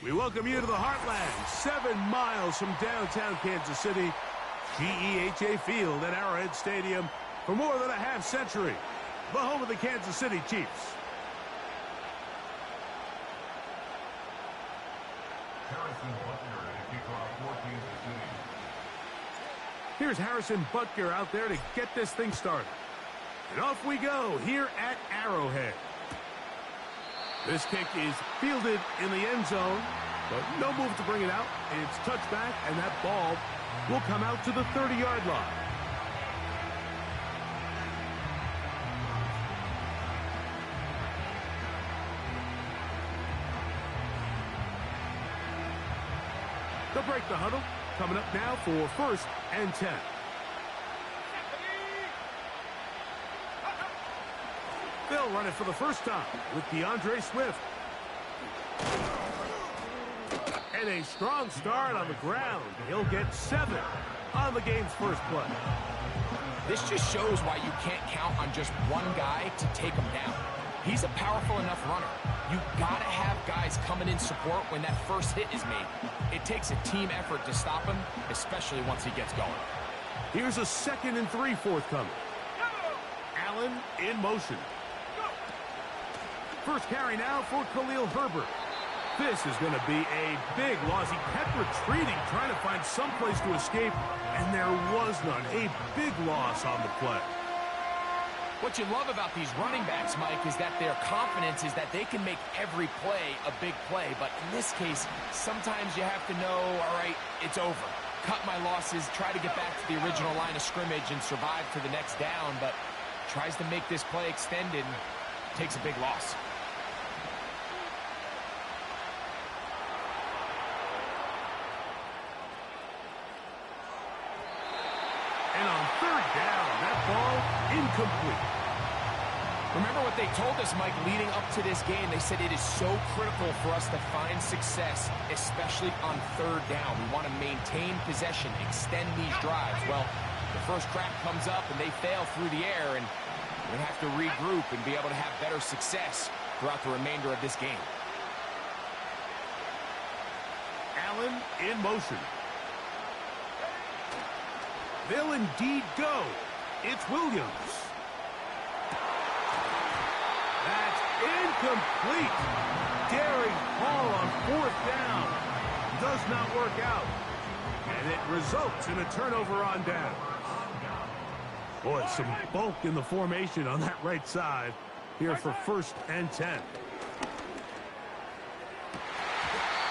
We welcome you to the Heartland, 7 miles from downtown Kansas City, GEHA Field at Arrowhead Stadium for more than a half-century, the home of the Kansas City Chiefs. Here's Harrison Butker out there to get this thing started. And off we go here at Arrowhead. This kick is fielded in the end zone, but no move to bring it out. It's touchback, and that ball will come out to the 30-yard line. They'll break the huddle. Coming up now for 1st and 10. They'll run it for the first time with DeAndre Swift. And a strong start on the ground. He'll get 7 on the game's first play. This just shows why you can't count on just one guy to take him down. He's a powerful enough runner. You gotta have guys coming in support when that first hit is made. It takes a team effort to stop him, especially once he gets going. Here's a 2nd and 3 forthcoming. Allen in motion. First carry now for Khalil Herbert. This is going to be a big loss. He kept retreating, trying to find some place to escape, and there was none. A big loss on the play. What you love about these running backs, Mike, is that their confidence is that they can make every play a big play. But in this case, sometimes you have to know, all right, it's over. Cut my losses, try to get back to the original line of scrimmage and survive to the next down, but tries to make this play extended, takes a big loss. And on 3rd down, that ball incomplete. Remember what they told us, Mike, leading up to this game. They said it is so critical for us to find success, especially on 3rd down. We want to maintain possession, extend these drives. Well, the first crack comes up and they fail through the air, and we have to regroup and be able to have better success throughout the remainder of this game. Allen in motion. They'll indeed go. It's Williams. That's incomplete. Daring Hall on 4th down. Does not work out. And it results in a turnover on down. Boy, some bulk in the formation on that right side here for 1st and 10.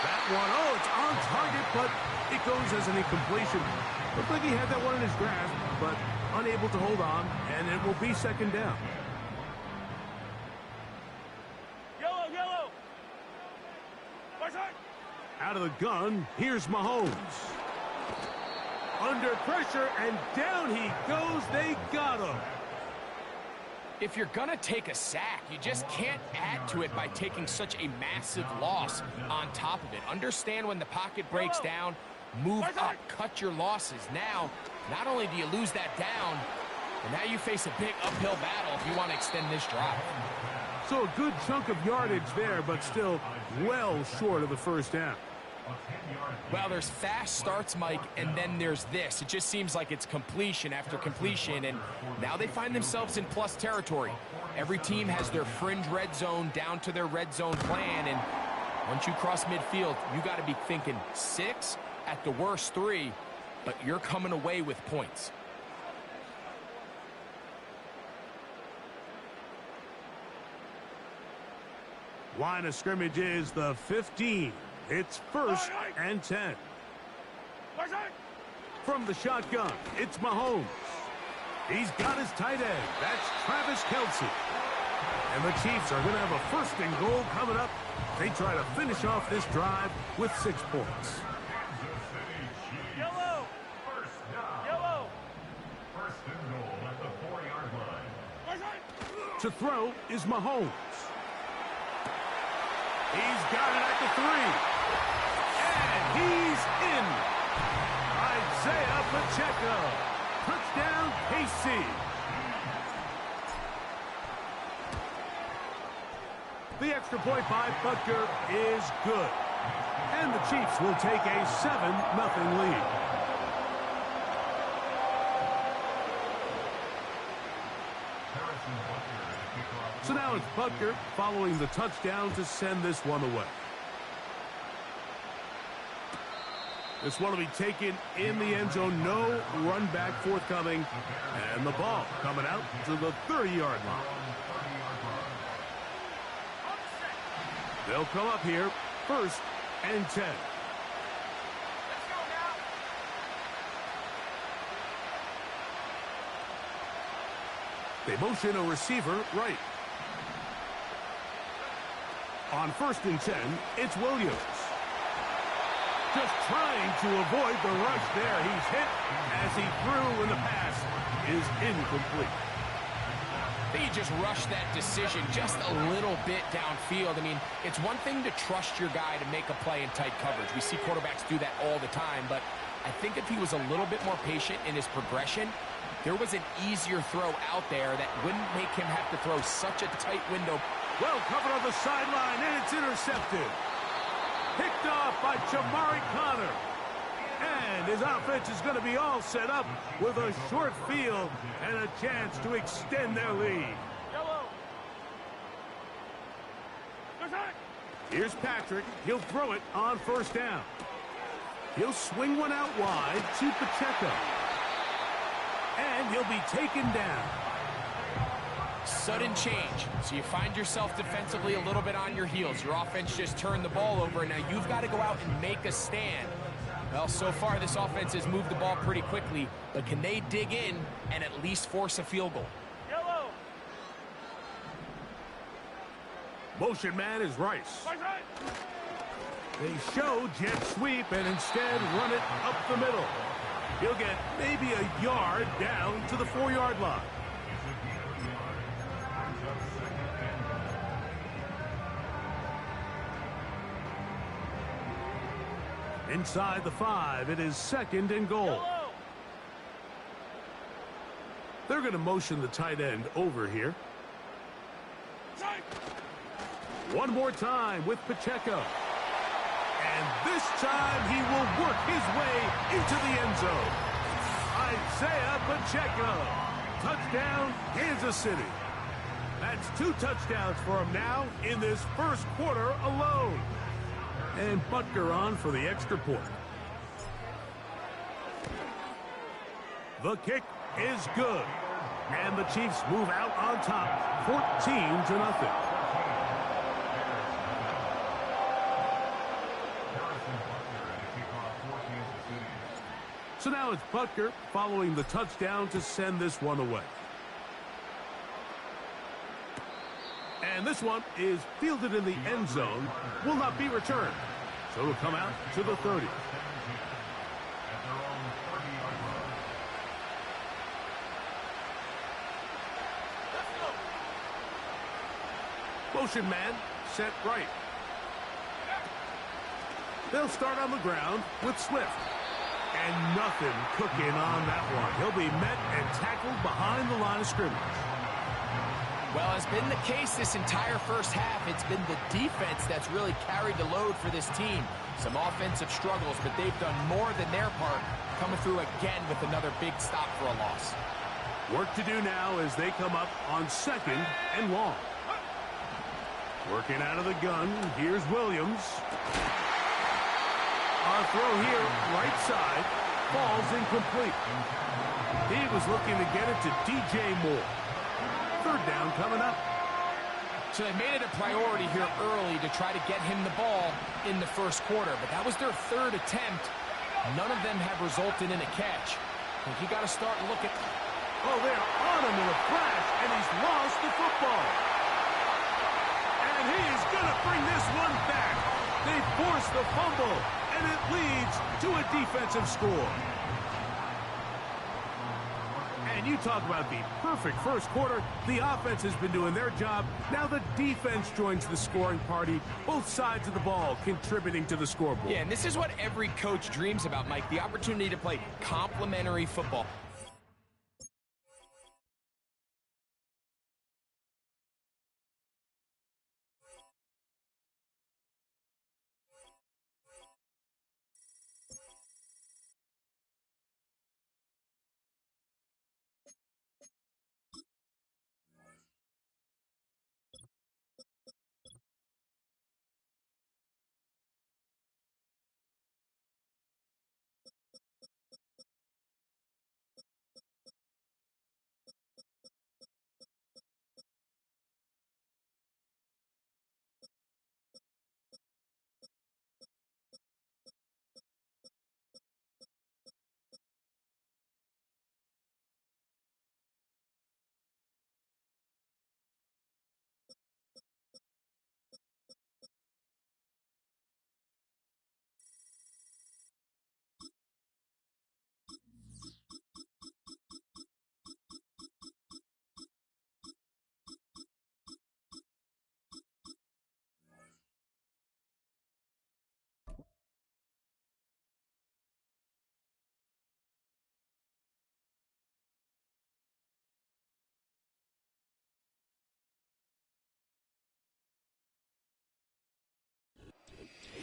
That one, oh, it's on target, but it goes as an incompletion. Looked like he had that one in his grasp, but unable to hold on, and it will be 2nd down. Yellow! Out of the gun, here's Mahomes. Under pressure, and down he goes. They got him. If you're going to take a sack, you just can't add to it by taking such a massive loss on top of it. Understand when the pocket breaks down, move up, cut your losses. Now, not only do you lose that down, but now you face a big uphill battle if you want to extend this drive. So a good chunk of yardage there, but still well short of the 1st down. Well, there's fast starts, Mike, and then there's this. It just seems like it's completion after completion, and now they find themselves in plus territory. Every team has their fringe red zone down to their red zone plan, and once you cross midfield, you got to be thinking 6, at the worst 3, but you're coming away with points. Line of scrimmage is the 15. It's 1st and 10. From the shotgun, it's Mahomes. He's got his tight end. That's Travis Kelce. And the Chiefs are going to have a 1st and goal coming up. They try to finish off this drive with 6 points. Yellow! 1st and goal at the 4-yard line. To throw is Mahomes. He's got it at the 3. And he's in. Isaiah Pacheco. Touchdown, KC. The extra point by Butker is good. And the Chiefs will take a 7-0 lead. So now it's Butker following the touchdown to send this one away. This one will be taken in the end zone. No run back forthcoming. And the ball coming out to the 30-yard line. They'll come up here, 1st and 10. They motion a receiver right. On 1st and 10, it's Williams. Just trying to avoid the rush there. He's hit as he threw, and the pass is incomplete. They just rushed that decision just a little bit downfield. I mean, it's one thing to trust your guy to make a play in tight coverage. We see quarterbacks do that all the time, but I think if he was a little bit more patient in his progression, there was an easier throw out there that wouldn't make him have to throw such a tight window. Well covered on the sideline, and it's intercepted. Picked off by Jamari Connor. And his offense is going to be all set up with a short field and a chance to extend their lead. Yellow. Here's Patrick. He'll throw it on 1st down. He'll swing one out wide to Pacheco. And he'll be taken down. Sudden change. So you find yourself defensively a little bit on your heels. Your offense just turned the ball over, and now you've got to go out and make a stand. Well, so far this offense has moved the ball pretty quickly, but can they dig in and at least force a field goal? Yellow. Motion man is Rice. Right. They show jet sweep and instead run it up the middle. He'll get maybe a yard down to the 4-yard line. Inside the 5, it is 2nd and goal. Yellow. They're going to motion the tight end over here. One more time with Pacheco. And this time he will work his way into the end zone. Isaiah Pacheco. Touchdown, Kansas City. That's 2 touchdowns for him now in this 1st quarter alone. And Butker on for the extra point. The kick is good. And the Chiefs move out on top, 14-0. So now it's Butker following the touchdown to send this one away. And this one is fielded in the end zone, will not be returned. So it'll come out to the 30. Motion man set right. They'll start on the ground with Swift. And nothing cooking on that one. He'll be met and tackled behind the line of scrimmage. Well, as been the case this entire 1st half, it's been the defense that's really carried the load for this team. Some offensive struggles, but they've done more than their part, coming through again with another big stop for a loss. Work to do now as they come up on 2nd and long. Working out of the gun, here's Williams. Our throw here, right side, falls incomplete. He was looking to get it to DJ Moore. 3rd down coming up. So they made it a priority here early to try to get him the ball in the 1st quarter, but that was their 3rd attempt. None of them have resulted in a catch. I think you got to start looking. Oh, they're on him in a flash, and he's lost the football. And he is going to bring this one back. They force the fumble, and it leads to a defensive score. And you talk about the perfect 1st quarter. The offense has been doing their job. Now the defense joins the scoring party. Both sides of the ball contributing to the scoreboard. Yeah, and this is what every coach dreams about, Mike, the opportunity to play complementary football.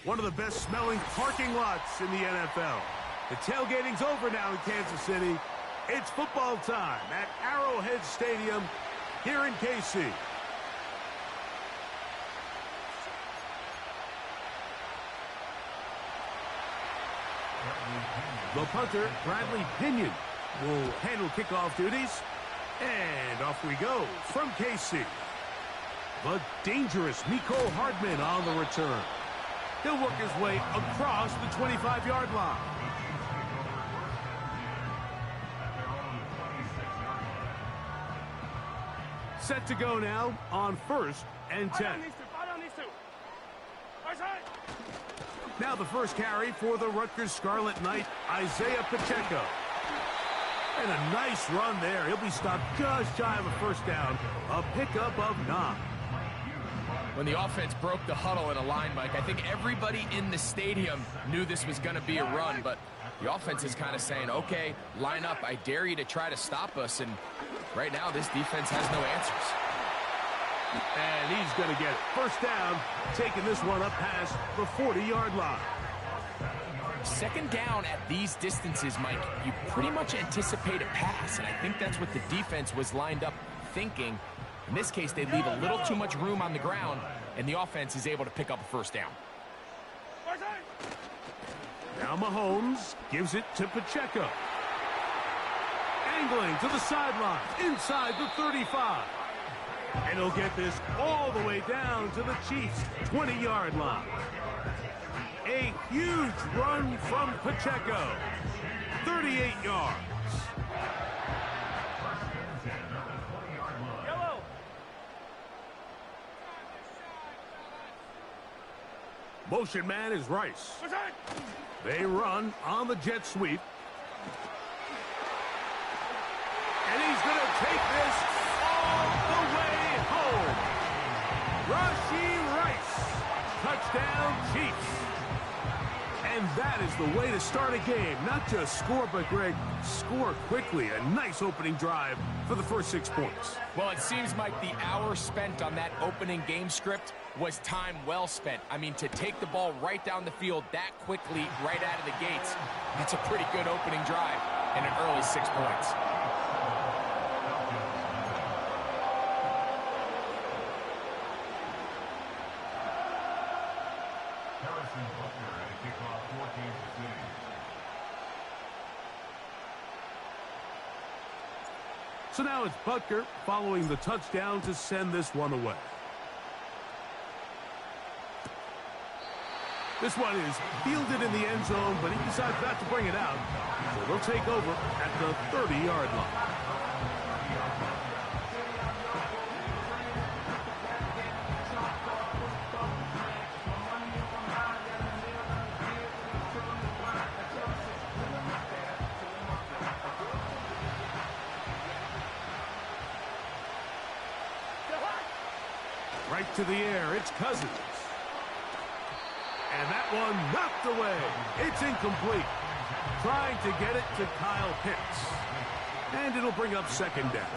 one of the best-smelling parking lots in the NFL. The tailgating's over now in Kansas City. It's football time at Arrowhead Stadium here in KC. The punter, Bradley Pinion, will handle kickoff duties. And off we go from KC. The dangerous Mecole Hardman on the return. He'll work his way across the 25-yard line. Set to go now on 1st and 10. Now the first carry for the Rutgers Scarlet Knight, Isaiah Pacheco. And a nice run there. He'll be stopped just shy of a first down. A pickup of 9. When the offense broke the huddle in a line, Mike, I think everybody in the stadium knew this was going to be a run, but the offense is kind of saying, okay, line up. I dare you to try to stop us. And right now, this defense has no answers. And he's going to get it. First down, taking this one up past the 40-yard line. Second down at these distances, Mike, you pretty much anticipate a pass, and I think that's what the defense was lined up thinking. In this case, they leave a little too much room on the ground, and the offense is able to pick up a first down. Now Mahomes gives it to Pacheco. Angling to the sideline, inside the 35. And he'll get this all the way down to the Chiefs' 20-yard line. A huge run from Pacheco. 38 yards. Yellow. Motion man is Rice. They run on the jet sweep. And he's going to take this all the way home. Rashee Rice. Touchdown, Chiefs. And that is the way to start a game. Not just score, but, Greg, score quickly. A nice opening drive for the first 6 points. Well, it seems like the hour spent on that opening game script was time well spent. I mean, to take the ball right down the field that quickly, right out of the gates, that's a pretty good opening drive and an early 6 points. So now it's Butker following the touchdown to send this one away. This one is fielded in the end zone, but he decides not to bring it out. So they'll take over at the 30-yard line. Right to the air, it's Cousins. And that one knocked away. It's incomplete. Trying to get it to Kyle Pitts. And it'll bring up second down.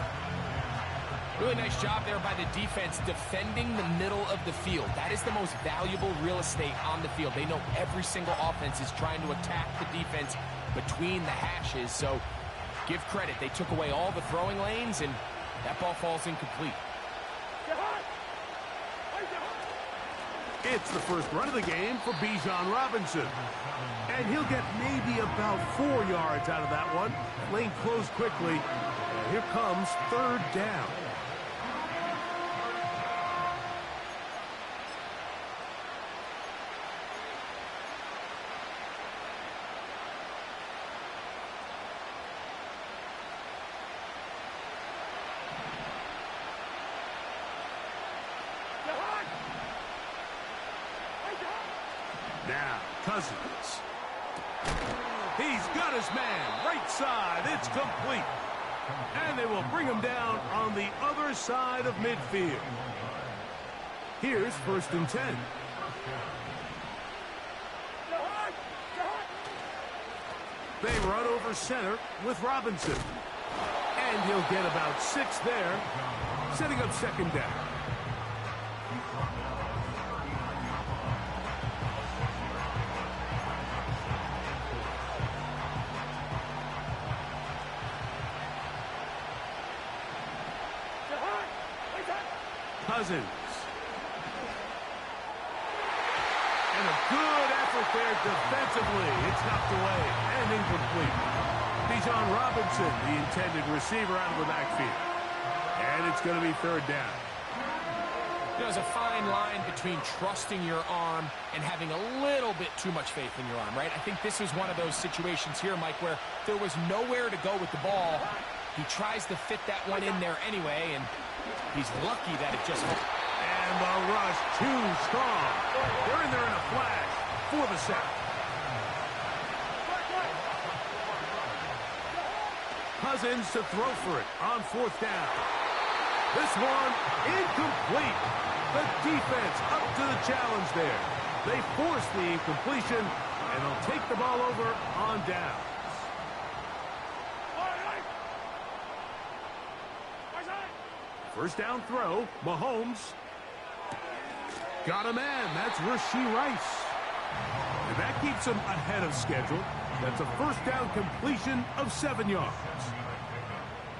Really nice job there by the defense defending the middle of the field. That is the most valuable real estate on the field. They know every single offense is trying to attack the defense between the hashes. So give credit. They took away all the throwing lanes, and that ball falls incomplete. It's the first run of the game for Bijan Robinson. And he'll get maybe about 4 yards out of that one. Lane closed quickly. And here comes third down. Now, Cousins. He's got his man. Right side. It's complete. And they will bring him down on the other side of midfield. Here's 1st and 10. They run over center with Robinson. And he'll get about 6 there, setting up second down. Cousins. And a good effort there defensively. It's knocked away and incomplete. Bijan Robinson, the intended receiver, out of the backfield. And it's going to be third down. There's a fine line between trusting your arm and having a little bit too much faith in your arm, right? I think this is one of those situations here, Mike, where there was nowhere to go with the ball. He tries to fit that one in there anyway, and he's lucky that it just... And the rush too strong. They're in there in a flash for the sack. Cousins to throw for it on fourth down. This one incomplete. The defense up to the challenge there. They force the incompletion, and they'll take the ball over on downs. First down throw, Mahomes. Got a man. That's Rashee Rice. And that keeps him ahead of schedule. That's a first down completion of 7 yards.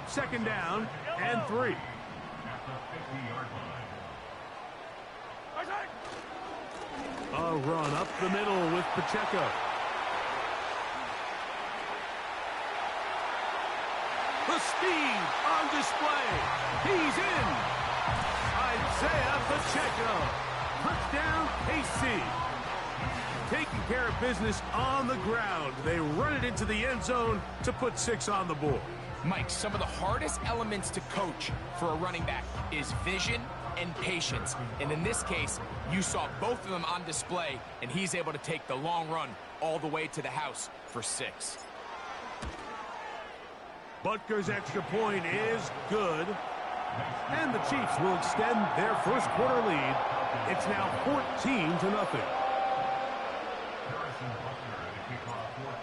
Second down and 3. A run up the middle with Pacheco. The speed on display. He's in. Isaiah Pacheco. Touchdown, KC. Taking care of business on the ground. They run it into the end zone to put 6 on the board. Mike, some of the hardest elements to coach for a running back is vision and patience. And in this case, you saw both of them on display, and he's able to take the long run all the way to the house for 6. Butker's extra point is good. And the Chiefs will extend their first quarter lead. It's now 14-0.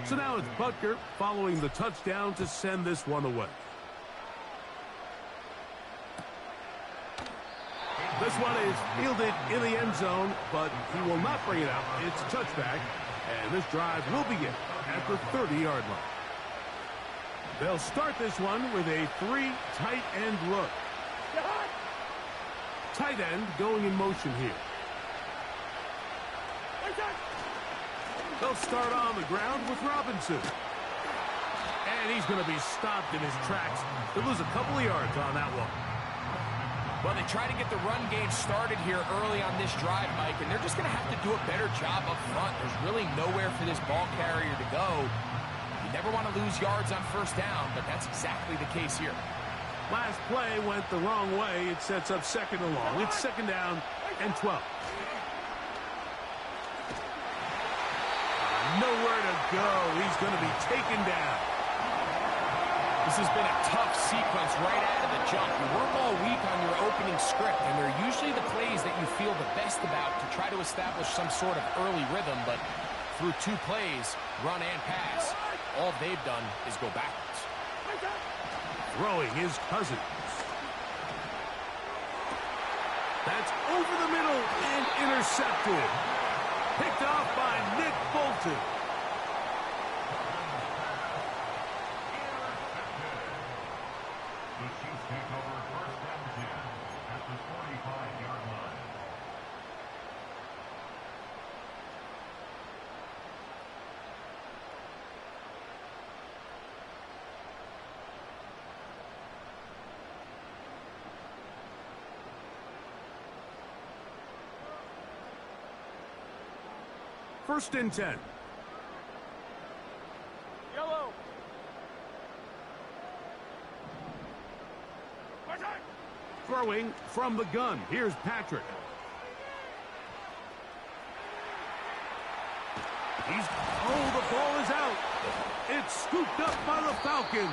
So now it's Butker following the touchdown to send this one away. This one is fielded in the end zone, but he will not bring it out. It's a touchback, and this drive will begin at the 30-yard line. They'll start this one with a 3 tight end look. Tight end going in motion here. They'll start on the ground with Robinson. And he's going to be stopped in his tracks. He'll lose a couple of yards on that one. Well, they try to get the run game started here early on this drive, Mike, and they're just going to have to do a better job up front. There's really nowhere for this ball carrier to go. You never want to lose yards on first down, but that's exactly the case here. Last play went the wrong way. It sets up second and long. It's second down and 12. Nowhere to go. He's going to be taken down. This has been a tough sequence right out of the jump. You work all week on your opening script, and they're usually the plays that you feel the best about to try to establish some sort of early rhythm, but through 2 plays, run and pass, all they've done is go backwards. Throwing his Cousins. That's over the middle and intercepted. Picked off by Nick Bolton. The Chiefs take over first and 10 at the 45-yard line. First and 10. Yellow. Throwing from the gun. Here's Patrick. The ball is out. It's scooped up by the Falcons.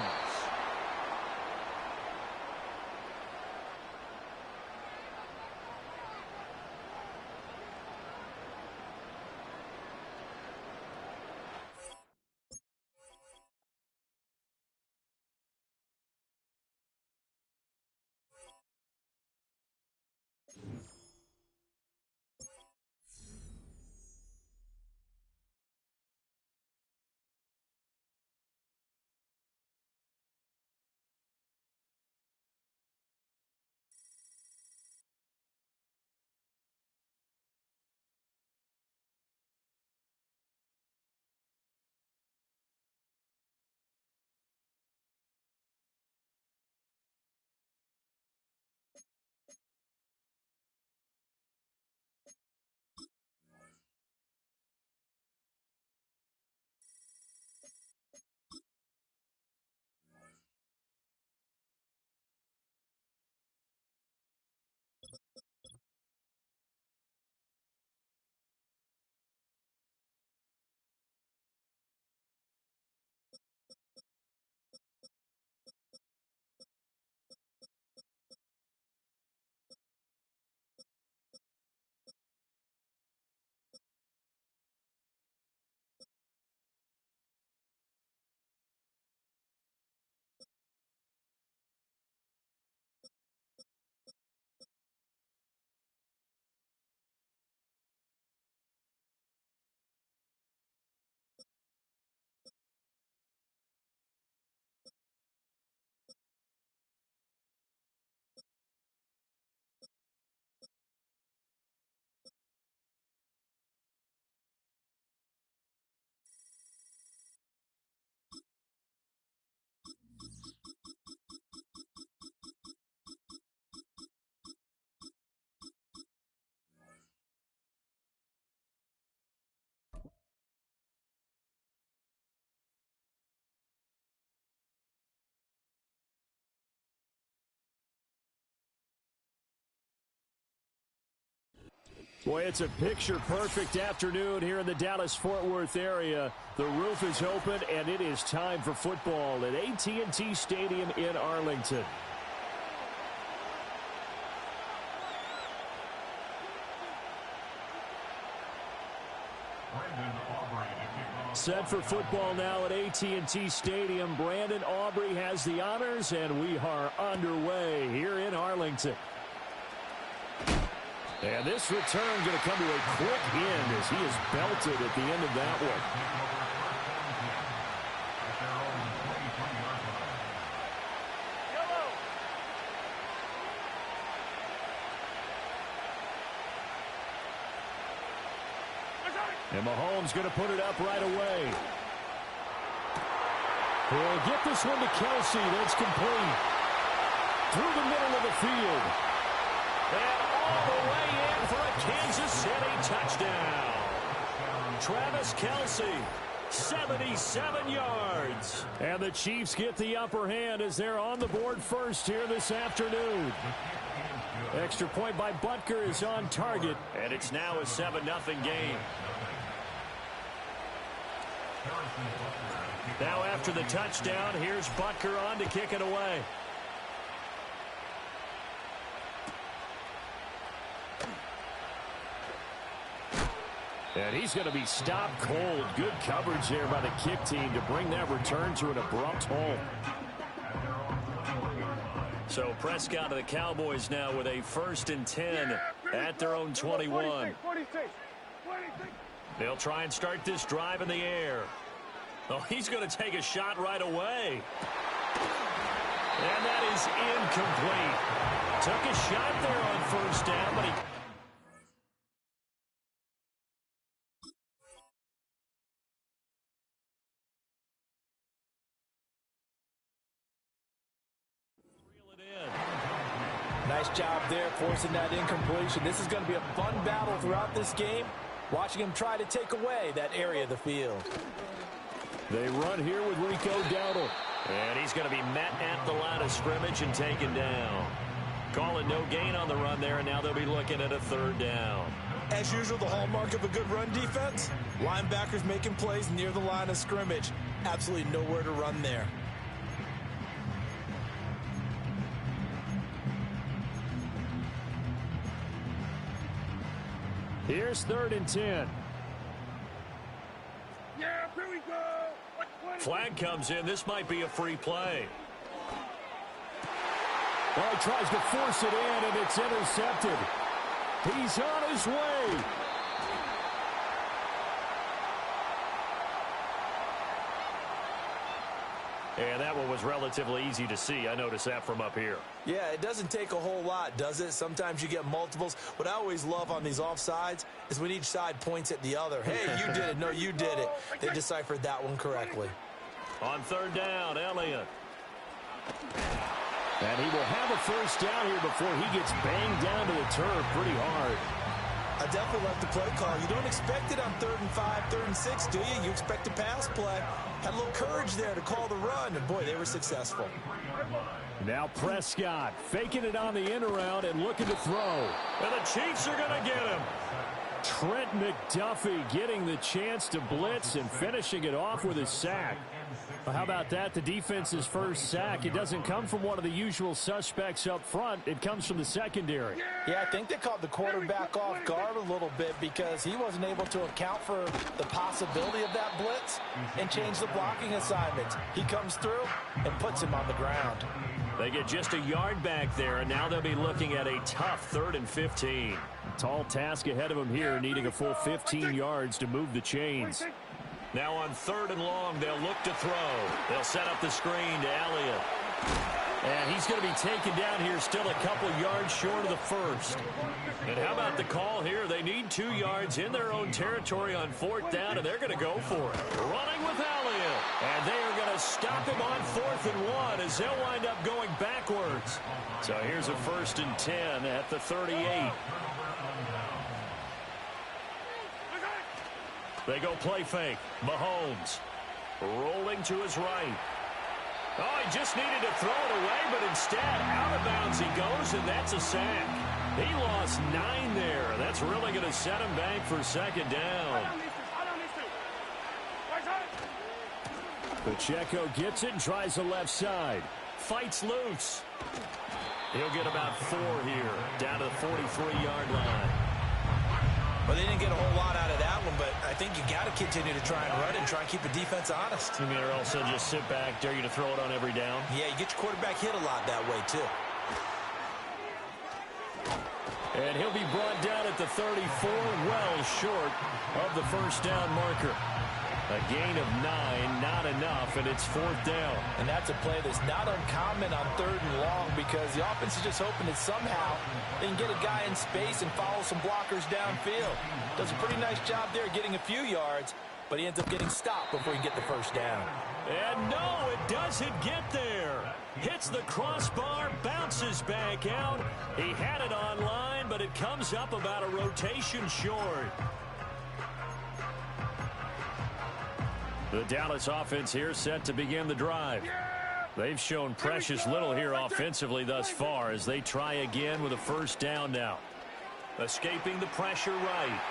Boy, it's a picture-perfect afternoon here in the Dallas-Fort Worth area. The roof is open, and it is time for football at AT&T Stadium in Arlington. Set for football now at AT&T Stadium. Brandon Aubrey has the honors, and we are underway here in Arlington. And this return going to come to a quick end as he is belted at the end of that one. And Mahomes going to put it up right away. He'll get this one to Kelsey. That's complete. Through the middle of the field. And all the way in for a Kansas City touchdown. Travis Kelce, 77 yards. And the Chiefs get the upper hand as they're on the board first here this afternoon. Extra point by Butker is on target. And it's now a 7-0 game. Now after the touchdown, here's Butker on to kick it away. And he's going to be stopped cold. Good coverage there by the kick team to bring that return to an abrupt halt. So Prescott of the Cowboys now with a 1st and 10 at their own 21. They'll try and start this drive in the air. Oh, he's going to take a shot right away. And that is incomplete. Took a shot there on 1st down, but he... Nice job there forcing that incompletion. This is going to be a fun battle throughout this game. Watching him try to take away that area of the field. They run here with Rico Dowdle. And he's going to be met at the line of scrimmage and taken down. Calling no gain on the run there, and now they'll be looking at a 3rd down. As usual, the hallmark of a good run defense, linebackers making plays near the line of scrimmage. Absolutely nowhere to run there. Here's 3rd and 10. Yeah, here we go. Flag comes in. This might be a free play. Well, he tries to force it in, and it's intercepted. He's on his way. And that one was relatively easy to see. I noticed that from up here. Yeah, it doesn't take a whole lot, does it? Sometimes you get multiples. What I always love on these offsides is when each side points at the other. Hey, you did it. No, you did it. They deciphered that one correctly. On 3rd down, Elliott. And he will have a 1st down here before he gets banged down to the turf pretty hard. I definitely like the play call. You don't expect it on 3rd and 5, 3rd and 6, do you? You expect a pass play. Had a little courage there to call the run, and boy, they were successful. Now Prescott faking it on the end around and looking to throw. And the Chiefs are going to get him. Trent McDuffie getting the chance to blitz and finishing it off with a sack. Well, how about that? The defense's first sack. It doesn't come from one of the usual suspects up front. It comes from the secondary. Yeah, I think they caught the quarterback off guard a little bit because he wasn't able to account for the possibility of that blitz and change the blocking assignments. He comes through and puts him on the ground. They get just a yard back there, and now they'll be looking at a tough 3rd and 15. Tall task ahead of them here, needing a full 15 yards to move the chains. Now on 3rd and long, they'll look to throw. They'll set up the screen to Elliott. And he's going to be taken down here still a couple yards short of the 1st. And how about the call here? They need 2 yards in their own territory on 4th down, and they're going to go for it. Running with Elliott. And they are going to stop him on 4th and 1 as they'll wind up going backwards. So here's a 1st and 10 at the 38. They go play fake. Mahomes rolling to his right. Oh, he just needed to throw it away, but instead, out of bounds he goes, and that's a sack. He lost 9 there. That's really going to set him back for second down. Pacheco gets it and tries the left side. Fights loose. He'll get about 4 here, down to the 43-yard line. Well, they didn't get a whole lot out of that one, but I think you got to continue to try and run it and try and keep the defense honest. You mean, or else they'll just sit back, dare you to throw it on every down? Yeah, you get your quarterback hit a lot that way, too. And he'll be brought down at the 34, well short of the first down marker. A gain of 9, not enough, and it's 4th down. And that's a play that's not uncommon on 3rd and long because the offense is just hoping that somehow they can get a guy in space and follow some blockers downfield. Does a pretty nice job there getting a few yards, but he ends up getting stopped before he can get the first down. And no, it doesn't get there. Hits the crossbar, bounces back out. He had it on line, but it comes up about a rotation short. The Dallas offense here set to begin the drive. They've shown precious little here offensively thus far as they try again with a first down now. Escaping the pressure right.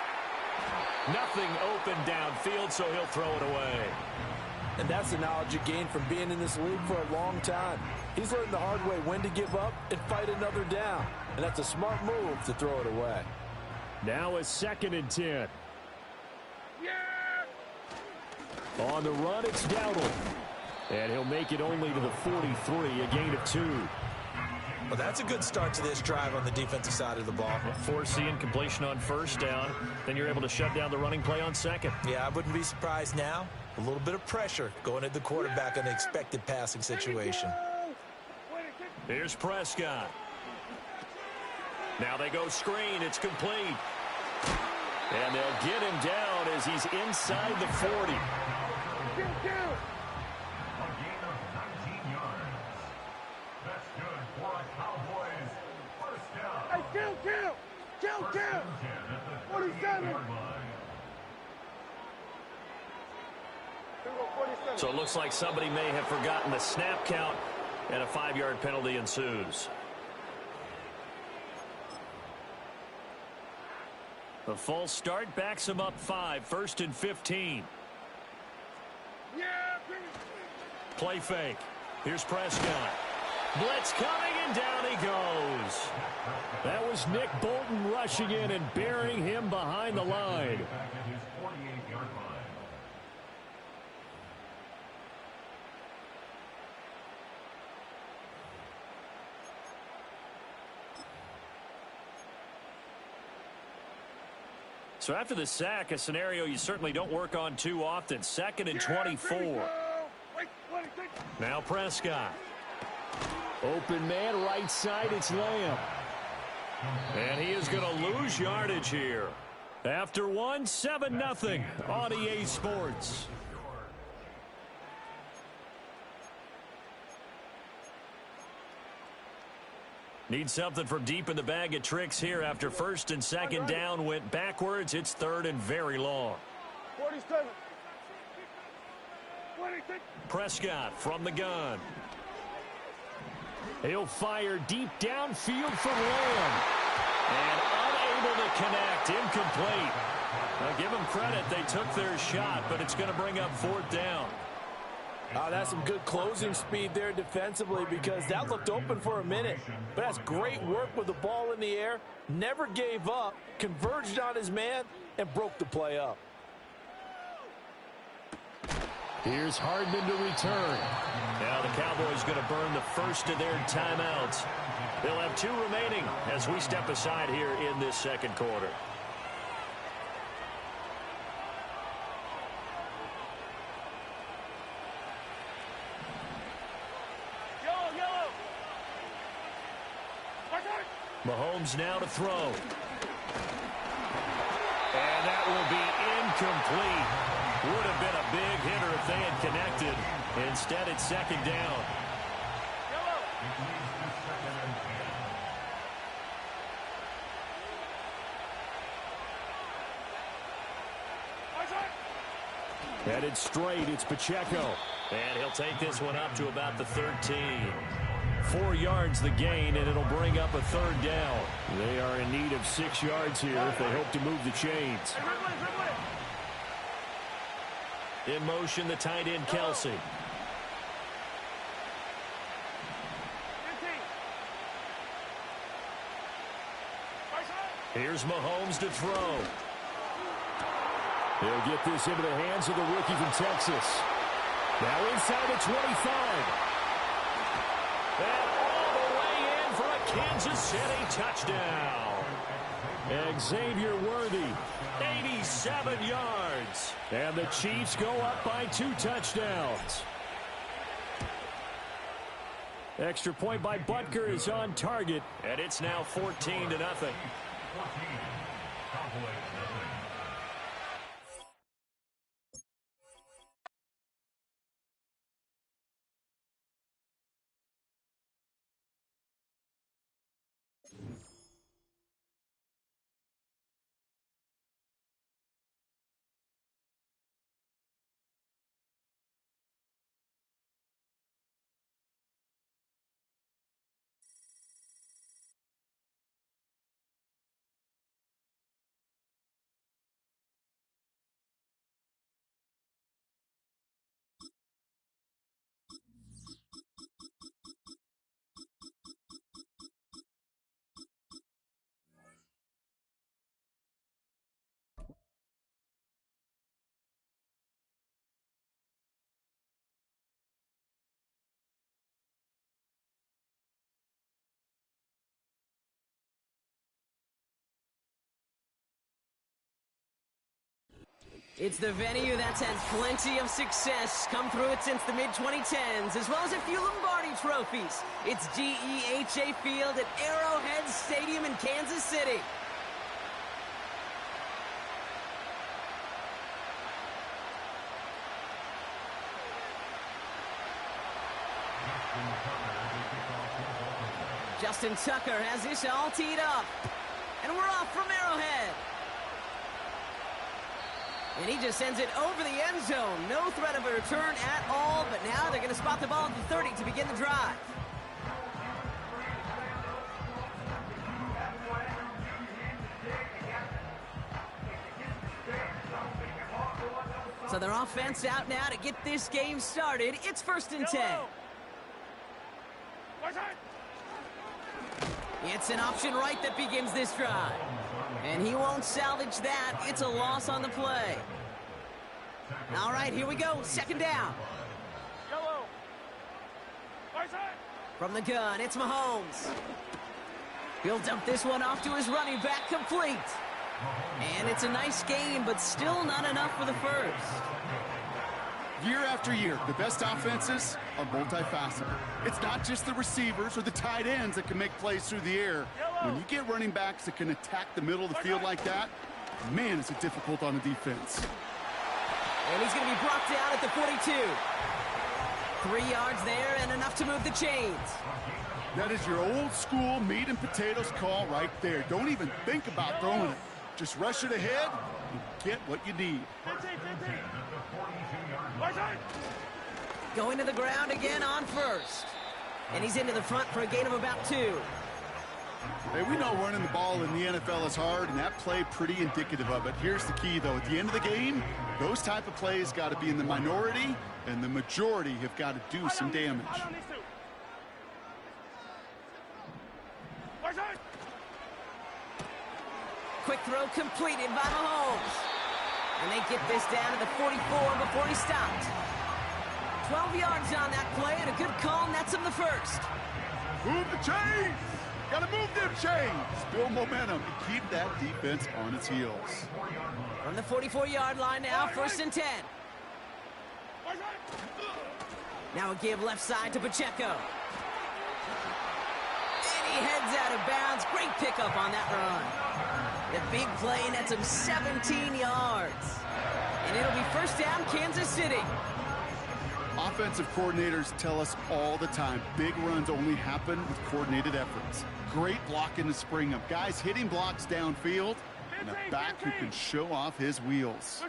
Nothing open downfield, so he'll throw it away. And that's the knowledge you gain from being in this league for a long time. He's learned the hard way when to give up and fight another down. And that's a smart move to throw it away. Now a 2nd and 10. On the run, it's Dowdle. And he'll make it only to the 43, a gain of 2. Well, that's a good start to this drive on the defensive side of the ball. Forcing incompletion on first down. Then you're able to shut down the running play on 2nd. Yeah, I wouldn't be surprised now. A little bit of pressure going at the quarterback in the expected passing situation. Here's Prescott. Now they go screen. It's complete. And they'll get him down as he's inside the 40. A gain of 19 yards. That's good for a Cowboys first down. Hey, kill! 47! So it looks like somebody may have forgotten the snap count, and a 5-yard penalty ensues. The false start backs him up 5, 1st and 15. Play fake. Here's Prescott. Blitz coming, and down he goes. That was Nick Bolton rushing in and burying him behind the line. Back at his 48-yard line. So after the sack, a scenario you certainly don't work on too often. 2nd and 24. Now Prescott. Open man, right side, it's Lamb. And he is going to lose yardage here. After one, 7-0 on EA Sports. Need something from deep in the bag of tricks here after 1st and 2nd down went backwards. It's 3rd and very long. 47. 26. Prescott from the gun. He'll fire deep downfield for Lamb. And unable to connect. Incomplete. Now give them credit. They took their shot, but it's going to bring up 4th down. That's some good closing speed there defensively because that looked open for a minute. But that's great work with the ball in the air. Never gave up, converged on his man, and broke the play up. Here's Hardman to return. Now the Cowboys going to burn the first of their timeouts. They'll have 2 remaining as we step aside here in this 2nd quarter. Mahomes now to throw. And that will be incomplete. Would have been a big hitter if they had connected. Instead, it's 2nd down. Headed straight, it's Pacheco. And he'll take this one up to about the 13. 4 yards the gain, and it'll bring up a 3rd down. They are in need of 6 yards here if they hope to move the chains. In motion, the tight end, Kelsey. Here's Mahomes to throw. He'll get this into the hands of the rookie from Texas. Now inside the 25. And all the way in for a Kansas City touchdown. Xavier Worthy, 87 yards. And the Chiefs go up by 2 touchdowns. Extra point by Butker is on target, and it's now 14-0. It's the venue that's had plenty of success come through it since the mid-2010s, as well as a few Lombardi trophies. It's GEHA Field at Arrowhead Stadium in Kansas City. Justin Tucker has this all teed up. And we're off from Arrowhead. And he just sends it over the end zone. No threat of a return at all, but now they're going to spot the ball at the 30 to begin the drive. So their offense out now to get this game started. It's 1st and 10. It's an option right that begins this drive. And he won't salvage that. It's a loss on the play. All right, here we go. 2nd down. From the gun, it's Mahomes. He'll dump this one off to his running back, complete. And it's a nice game, but still not enough for the first. Year after year, the best offenses are multifaceted. It's not just the receivers or the tight ends that can make plays through the air. When you get running backs that can attack the middle of the field like that, man, is it difficult on the defense. And he's going to be brought down at the 42. 3 yards there and enough to move the chains. That is your old school meat and potatoes call right there. Don't even think about throwing it. Just rush it ahead and get what you need. Going to the ground again on 1st. And he's into the front for a gain of about 2. Hey, we know running the ball in the NFL is hard, and that play pretty indicative of it. Here's the key, though. At the end of the game, those type of plays got to be in the minority, and the majority have got to do some damage. Quick throw completed by Mahomes. And they get this down to the 44 before he stopped. 12 yards on that play, and a good call nets him the first. Move the chains! Gotta move them chains! Build momentum and keep that defense on its heels. From the 44-yard line now, 1st and 10. Now a give left side to Pacheco. And he heads out of bounds. Great pickup on that run. The big play nets him 17 yards. And it'll be 1st down, Kansas City. Offensive coordinators tell us all the time, big runs only happen with coordinated efforts. Great blocking to spring them. Guys hitting blocks downfield, and a back who can show off his wheels.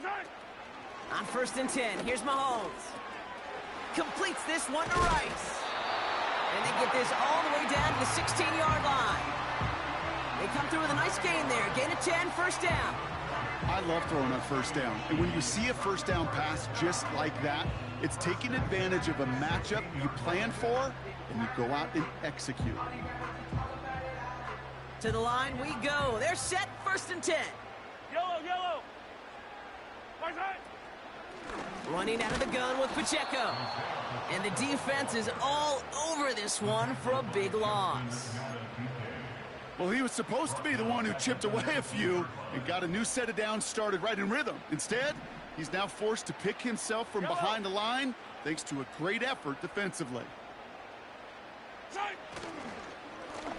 On 1st and 10, here's Mahomes. Completes this one to Rice. And they get this all the way down to the 16-yard line. They come through with a nice gain there. Gain of 10, first down. I love throwing on first down. And when you see a first down pass just like that, it's taking advantage of a matchup you plan for, and you go out and execute. To the line we go. They're set, first and 10. Yellow, yellow. Right side. Running out of the gun with Pacheco. And the defense is all over this one for a big loss. Well, he was supposed to be the one who chipped away a few and got a new set of downs started right in rhythm. Instead, he's now forced to pick himself from behind the line thanks to a great effort defensively.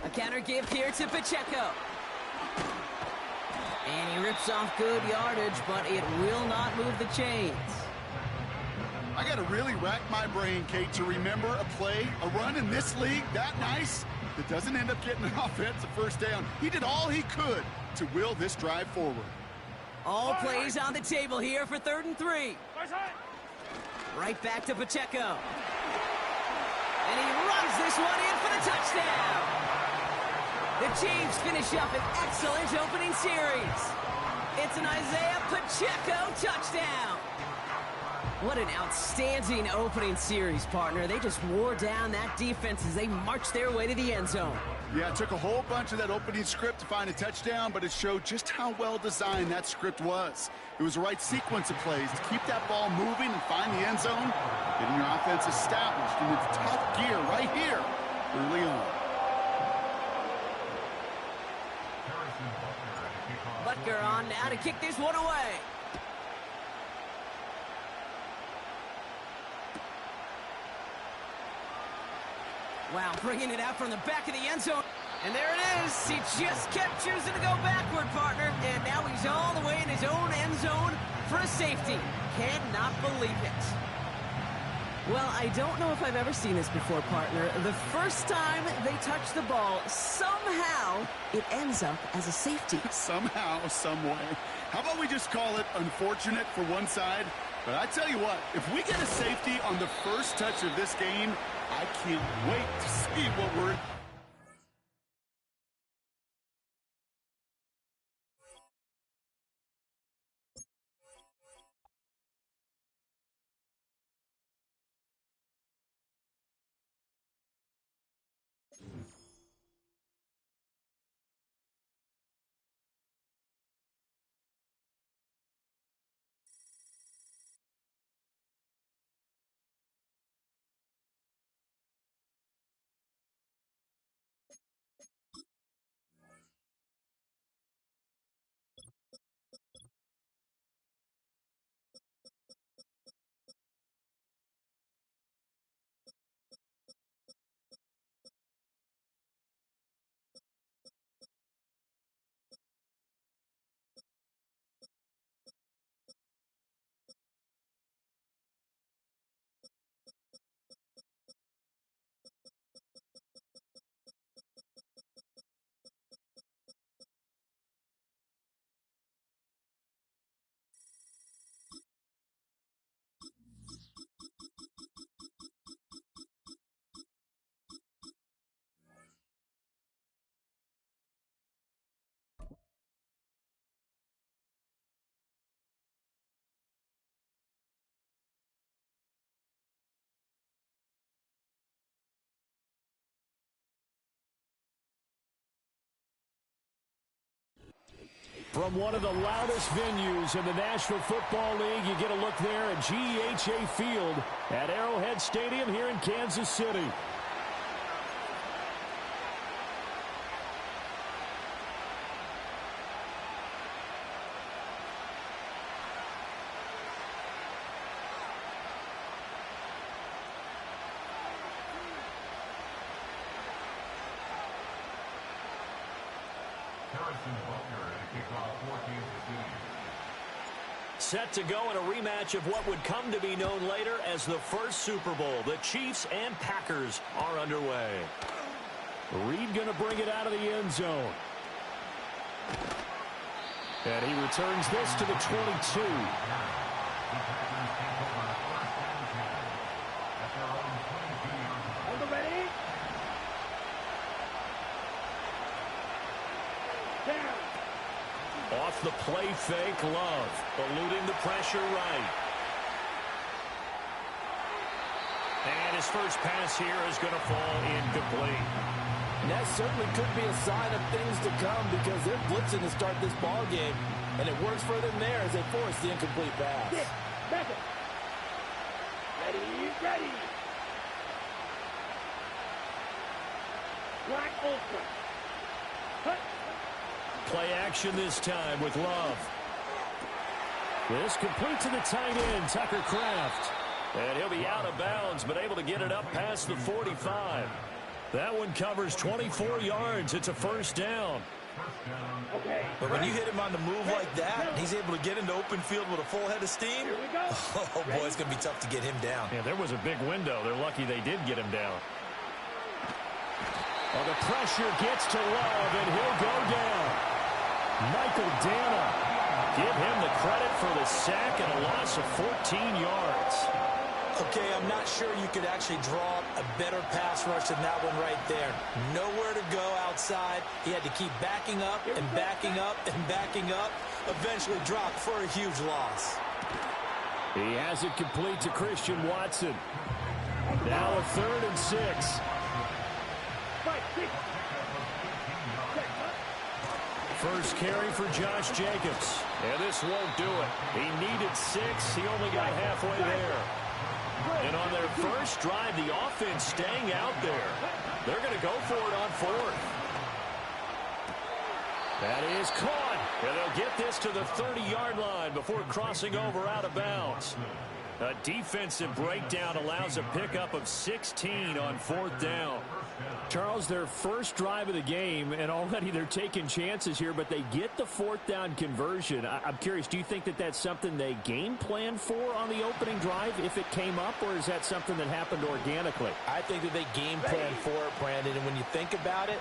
A counter give here to Pacheco. And he rips off good yardage, but it will not move the chains. I got to really rack my brain, Kate, to remember a play, a run in this league that nice that doesn't end up getting an offensive first down. He did all he could to will this drive forward. All plays on the table here for 3rd and 3. Right back to Pacheco. And he runs this one in for the touchdown. The Chiefs finish up an excellent opening series. It's an Isaiah Pacheco touchdown. What an outstanding opening series, partner. They just wore down that defense as they marched their way to the end zone. Yeah, it took a whole bunch of that opening script to find a touchdown, but it showed just how well designed that script was. It was the right sequence of plays to keep that ball moving and find the end zone, getting your offense established in its top gear right here early on. Butker on now to kick this one away. Wow, bringing it out from the back of the end zone. And there it is. He just kept choosing to go backward, partner. And now he's all the way in his own end zone for a safety. Cannot believe it. Well, I don't know if I've ever seen this before, partner. The first time they touch the ball, somehow it ends up as a safety. Somehow, some way. How about we just call it unfortunate for one side? But I tell you what, if we get a safety on the first touch of this game, I can't wait to see what we're... From one of the loudest venues in the National Football League, you get a look there at GEHA Field at Arrowhead Stadium here in Kansas City. Set to go in a rematch of what would come to be known later as the first Super Bowl. The Chiefs and Packers are underway. Reed going to bring it out of the end zone. And he returns this to the 22. Hold it ready. Off the play fake, Love. Eluding the pressure right. And his first pass here is going to fall incomplete. And that certainly could be a sign of things to come because they're blitzing to start this ball game, and it works for them there as they force the incomplete pass. Back it. Ready. Black Ultra. Cut. Play action this time with Love. This complete to the tight end, Tucker Kraft. And he'll be out of bounds, but able to get it up past the 45. That one covers 24 yards. It's a first down. Okay. But when you hit him on the move like that, he's able to get into open field with a full head of steam. Here we go. Oh, boy, it's going to be tough to get him down. Yeah, there was a big window. They're lucky they did get him down. Oh, the pressure gets to Love, and he'll go down. Michael Dana. Give him the credit for the sack and a loss of 14 yards. Okay, I'm not sure you could actually draw a better pass rush than that one right there. Nowhere to go outside. He had to keep backing up and backing up and backing up. Eventually dropped for a huge loss. He has it complete to Christian Watson. Now a 3rd and 6. First carry for Josh Jacobs. And this won't do it. He needed 6. He only got halfway there. And on their first drive, the offense staying out there. They're going to go for it on 4th. That is caught. And they'll get this to the 30-yard line before crossing over out of bounds. A defensive breakdown allows a pickup of 16 on 4th down. Charles, their first drive of the game, and already they're taking chances here, but they get the 4th down conversion. I'm curious, do you think that that's something they game planned for on the opening drive if it came up, or is that something that happened organically? I think that they game planned for it, Brandon, and when you think about it,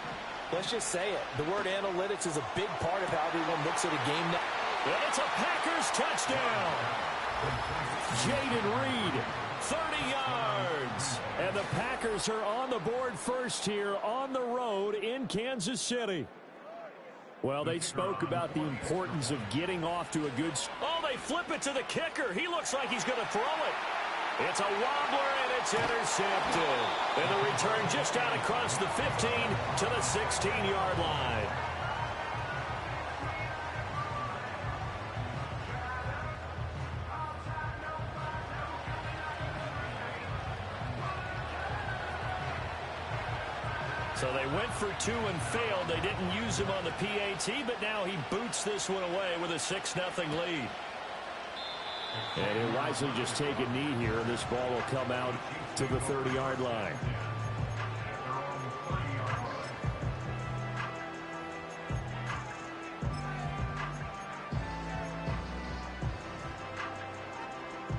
let's just say it. The word analytics is a big part of how everyone looks at a game now. And it's a Packers touchdown. Jaden Reed, 30 yards. And the Packers are on the board first here on the road in Kansas City. Well, they spoke about the importance of getting off to a good start. Oh, they flip it to the kicker. He looks like he's going to throw it. It's a wobbler, and it's intercepted. And the return just out across the 15 to the 16-yard line. So they went for 2 and failed. They didn't use him on the PAT, but now he boots this one away with a 6-0 lead. And he'll wisely just take a knee here. This ball will come out to the 30-yard line.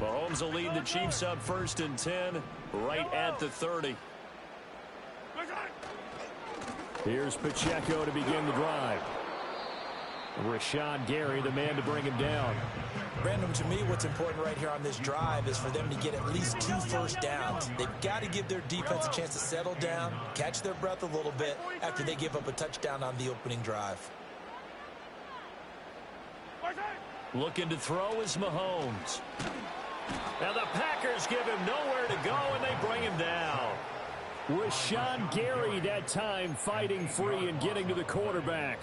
Mahomes will lead the Chiefs up 1st and 10, right at the 30. Here's Pacheco to begin the drive. Rashawn Gary, the man to bring him down. Brandon, to me, what's important right here on this drive is for them to get at least 2 first downs. They've got to give their defense a chance to settle down, catch their breath a little bit after they give up a touchdown on the opening drive. Looking to throw is Mahomes. Now the Packers give him nowhere to go, and they bring him down. Rashawn Gary that time fighting free and getting to the quarterback.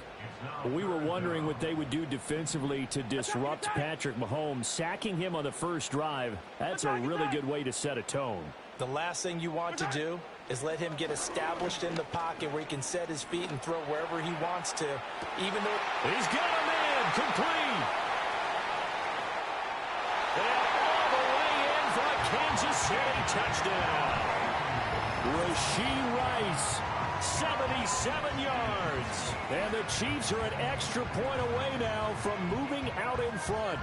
We were wondering what they would do defensively to disrupt Patrick Mahomes. Sacking him on the first drive, that's a really good way to set a tone. The last thing you want to do is let him get established in the pocket where he can set his feet and throw wherever he wants to, even though... He's got a man complete. And all the way in for a Kansas City touchdown. Rashee Rice, 77 yards. And the Chiefs are an extra point away now from moving out in front.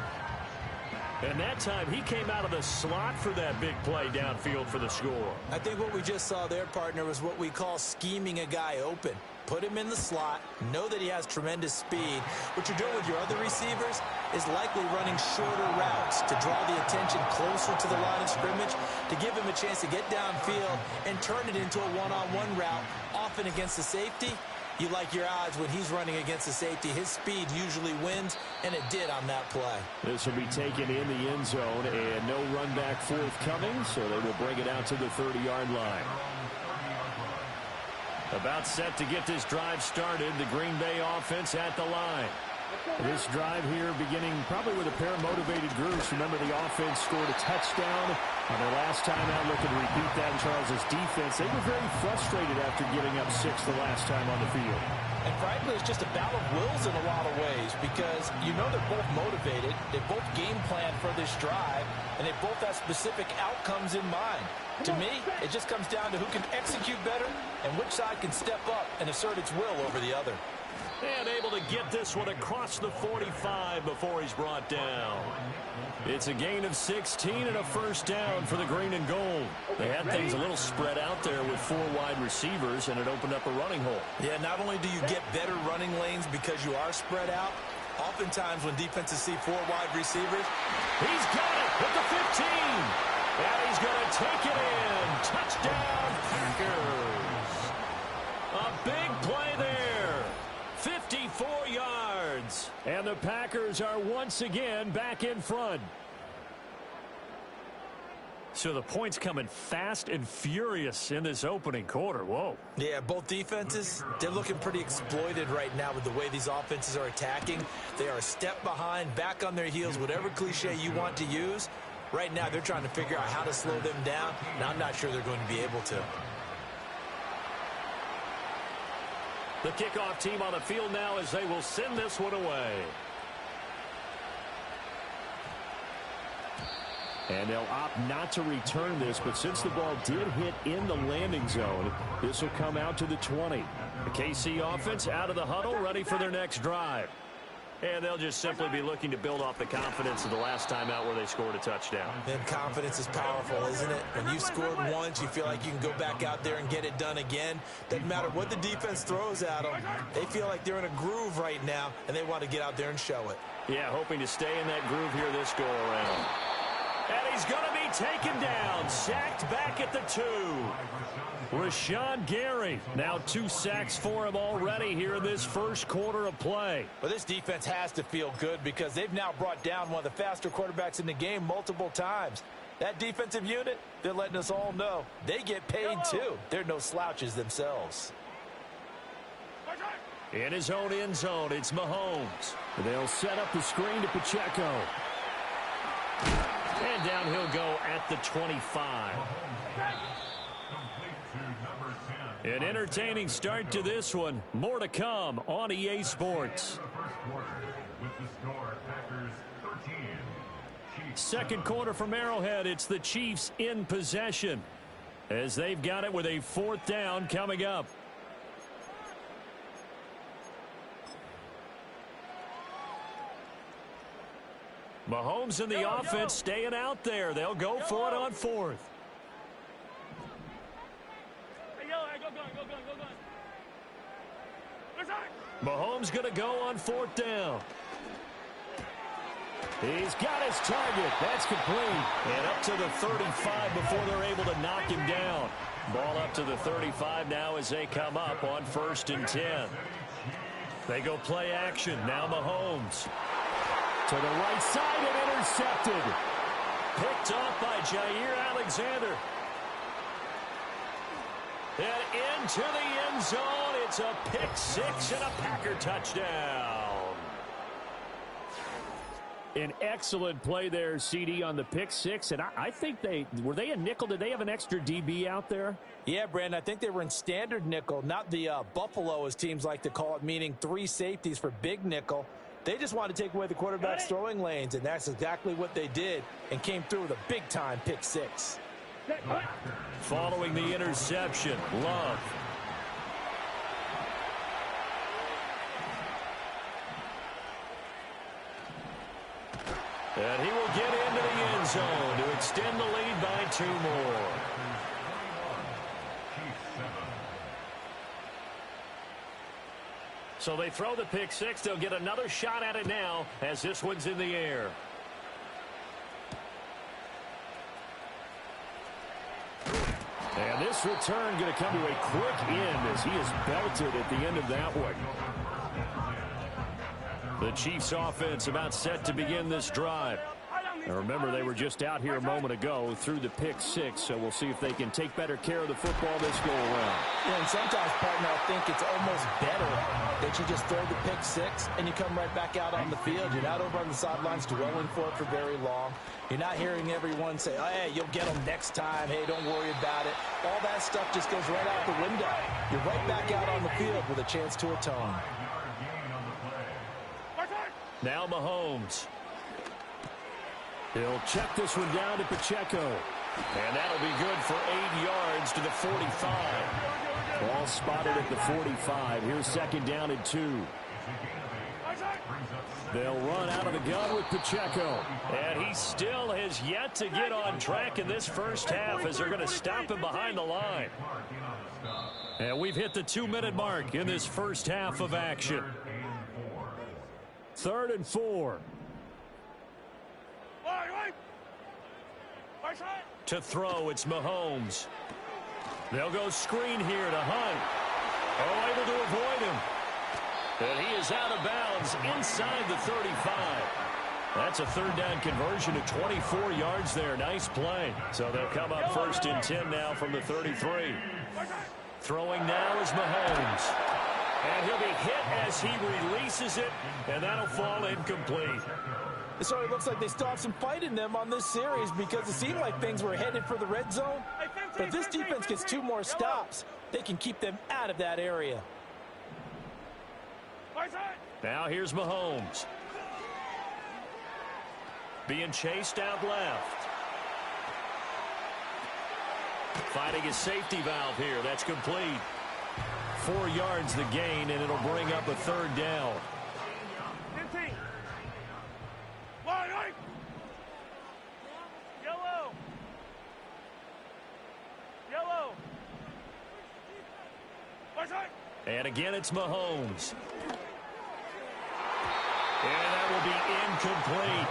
And that time he came out of the slot for that big play downfield for the score. I think what we just saw there, partner, was what we call scheming a guy open. Put him in the slot, know that he has tremendous speed. What you're doing with your other receivers is likely running shorter routes to draw the attention closer to the line of scrimmage, to give him a chance to get downfield and turn it into a one-on-one route, often against the safety. You like your odds when he's running against the safety. His speed usually wins, and it did on that play. This will be taken in the end zone, and no run back forthcoming, so they will bring it out to the 30-yard line. About set to get this drive started, the Green Bay offense at the line. This drive here beginning probably with a pair of motivated groups. Remember, the offense scored a touchdown on their last time out. Looking to repeat that in Charles' defense. They were very frustrated after giving up 6 the last time on the field. And frankly, it's just a battle of wills in a lot of ways because you know they're both motivated. They both game plan for this drive, and they both have specific outcomes in mind. To me, it just comes down to who can execute better and which side can step up and assert its will over the other. And able to get this one across the 45 before he's brought down. It's a gain of 16 and a first down for the green and gold. They had things a little spread out there with 4 wide receivers, and it opened up a running hole. Yeah, not only do you get better running lanes because you are spread out, oftentimes when defenses see 4 wide receivers, he's got it at the 15. And he's going to take it in. Touchdown, Packers. A big play there. 54 yards. And the Packers are once again back in front. So the points coming fast and furious in this opening quarter. Whoa. Yeah, both defenses, they're looking pretty exploited right now with the way these offenses are attacking. They are a step behind, back on their heels, whatever cliche you want to use. Right now, they're trying to figure out how to slow them down, and I'm not sure they're going to be able to. The kickoff team on the field now as they will send this one away. And they'll opt not to return this, but since the ball did hit in the landing zone, this will come out to the 20. The KC offense out of the huddle, ready for their next drive. And they'll just simply be looking to build off the confidence of the last time out where they scored a touchdown. And confidence is powerful, isn't it? When you scored once, you feel like you can go back out there and get it done again. Doesn't matter what the defense throws at them. They feel like they're in a groove right now, and they want to get out there and show it. Yeah, hoping to stay in that groove here this go-around. And he's going to be taken down, sacked back at the 2. Rashawn Gary, now 2 sacks for him already here in this first quarter of play. Well, this defense has to feel good because they've now brought down one of the faster quarterbacks in the game multiple times. That defensive unit, they're letting us all know they get paid too. They're no slouches themselves. In his own end zone, it's Mahomes. They'll set up the screen to Pacheco. And down he'll go at the 25. An entertaining start to this one. More to come on EA Sports. Second quarter from Arrowhead. It's the Chiefs in possession as they've got it with a 4th down coming up. Mahomes and the offense staying out there. They'll go for it on 4th. Mahomes going to go on 4th down. He's got his target. That's complete. And up to the 35 before they're able to knock him down. Ball up to the 35 now as they come up on 1st and 10. They go play action. Now Mahomes. To the right side and intercepted. Picked off by Jair Alexander. And into the end zone. It's a pick 6 and a Packer touchdown. An excellent play there, CD, on the pick 6. And I think were they a nickel? Did they have an extra DB out there? Yeah, Brandon, I think they were in standard nickel, not the Buffalo, as teams like to call it, meaning 3 safeties for big nickel. They just wanted to take away the quarterback's throwing lanes, and that's exactly what they did and came through with a big-time pick 6. Following the interception, Love. And he will get into the end zone to extend the lead by 2 more. So they throw the pick 6. They'll get another shot at it now as this one's in the air. And this return going to come to a quick end as he is belted at the end of that one. The Chiefs offense about set to begin this drive. And remember, they were just out here a moment ago through the pick six, so we'll see if they can take better care of the football this go around. Yeah, and sometimes, partner, I think it's almost better that you just throw the pick six and you come right back out on the field. You're not over on the sidelines dwelling for it for very long. You're not hearing everyone say, oh, hey, you'll get them next time. Hey, don't worry about it. All that stuff just goes right out the window. You're right back out on the field with a chance to atone. Now Mahomes. He'll check this one down to Pacheco. And that'll be good for 8 yards to the 45. Ball spotted at the 45. Here's second down and 2. They'll run out of the gun with Pacheco. And he still has yet to get on track in this first half as they're going to stop him behind the line. And we've hit the 2-minute mark in this first half of action. 3rd and 4. To throw, it's Mahomes. They'll go screen here to Hunt. Oh, able to avoid him. And he is out of bounds inside the 35. That's a 3rd down conversion of 24 yards there. Nice play. So they'll come up 1st and 10 now from the 33. Throwing now is Mahomes. And he'll be hit as he releases it, and that'll fall incomplete. So it looks like they still have some fight in them on this series because it seemed like things were headed for the red zone. But if this defense gets 2 more stops, they can keep them out of that area. Now here's Mahomes. Being chased out left. Finding a safety valve here. That's complete. 4 yards the gain, and it'll bring up a 3rd down. And again, it's Mahomes. And that will be incomplete.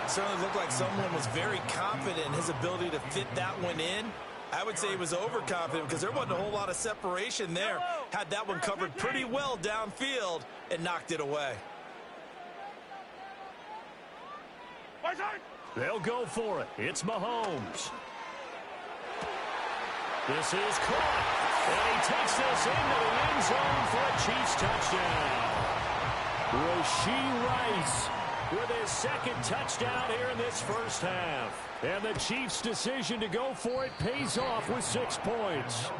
Certainly looked like someone was very confident in his ability to fit that one in. I would say he was overconfident because there wasn't a whole lot of separation there. Had that one covered pretty well downfield and knocked it away. They'll go for it. It's Mahomes. This is caught. And he takes this into the end zone for a Chiefs touchdown. Rashee Rice with his 2nd touchdown here in this first half. And the Chiefs' decision to go for it pays off with 6 points.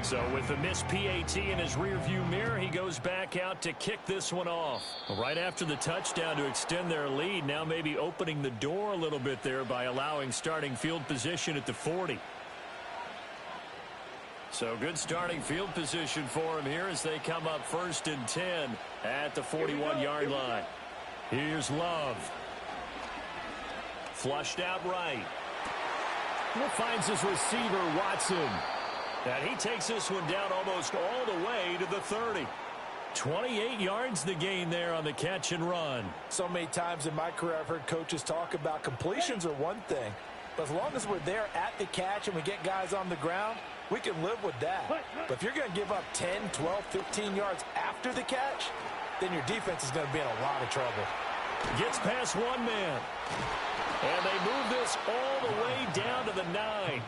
So with the missed PAT in his rearview mirror, he goes back out to kick this one off. Right after the touchdown to extend their lead, now maybe opening the door a little bit there by allowing starting field position at the 40. So good starting field position for him here as they come up 1st and 10 at the 41-yard line. Here's Love. Flushed out right. Finds his receiver, Watson. And he takes this one down almost all the way to the 30. 28 yards the gain there on the catch and run. So many times in my career I've heard coaches talk about completions are one thing. But as long as we're there at the catch and we get guys on the ground, we can live with that. But if you're going to give up 10, 12, 15 yards after the catch, then your defense is going to be in a lot of trouble. Gets past one man. And they move this all the way down to the 9.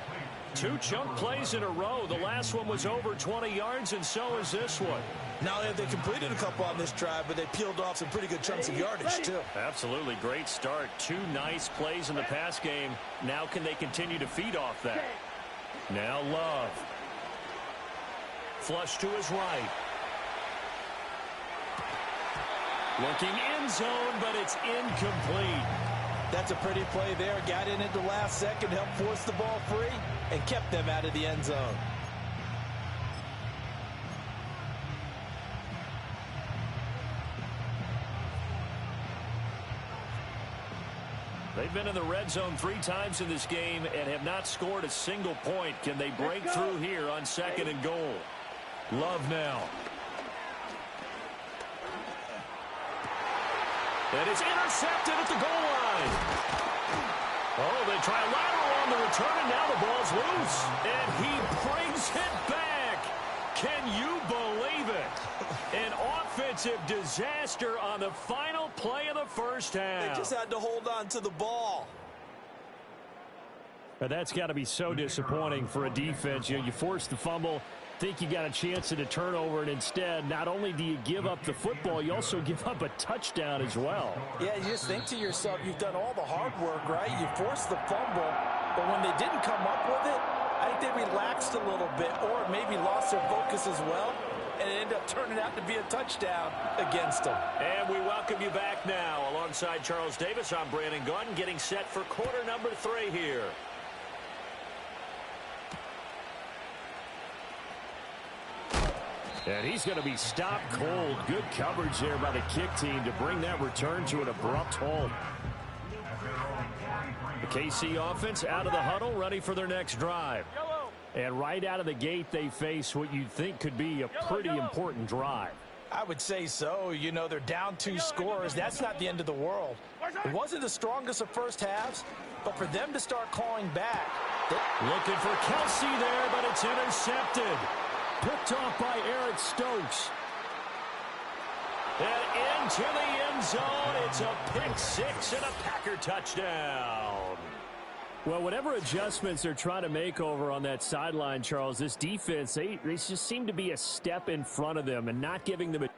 2 chunk plays in a row. The last one was over 20 yards, and so is this one. Not only have they completed a couple on this drive, but they peeled off some pretty good chunks of yardage, too. Absolutely. Great start. 2 nice plays in the pass game. Now can they continue to feed off that? Now Love. Flush to his right. Looking end zone, but it's incomplete. That's a pretty play there. Got in at the last second, helped force the ball free, and kept them out of the end zone. They've been in the red zone 3 times in this game and have not scored a single point. Can they break through here on 2nd and goal? Love now. And it's intercepted at the goal line. Oh, they try a lateral on the return, and now the ball's loose. And he brings it back. Can you believe it? An offensive disaster on the final play of the first half. They just had to hold on to the ball. But that's got to be so disappointing for a defense. You force the fumble, think you got a chance at a turnover, and instead, not only do you give up the football, you also give up a touchdown as well. Yeah, you just think to yourself, you've done all the hard work, right? You forced the fumble, but when they didn't come up with it, I think they relaxed a little bit or maybe lost their focus as well, and it ended up turning out to be a touchdown against them. And we welcome you back now. Alongside Charles Davis, I'm Brandon Gaudin, getting set for quarter number 3 here. And he's going to be stopped cold. Good coverage there by the kick team to bring that return to an abrupt halt. The KC offense out of the huddle, ready for their next drive. And right out of the gate, they face what you'd think could be a pretty important drive. I would say so. You know, they're down 2 scores. That's not the end of the world. It wasn't the strongest of first halves, but for them to start clawing back. Looking for Kelsey there, but it's intercepted. Picked off by Eric Stokes. And into the end zone. It's a pick 6 and a Packer touchdown. Well, whatever adjustments they're trying to make over on that sideline, Charles, this defense, they just seem to be a step in front of them and not giving them a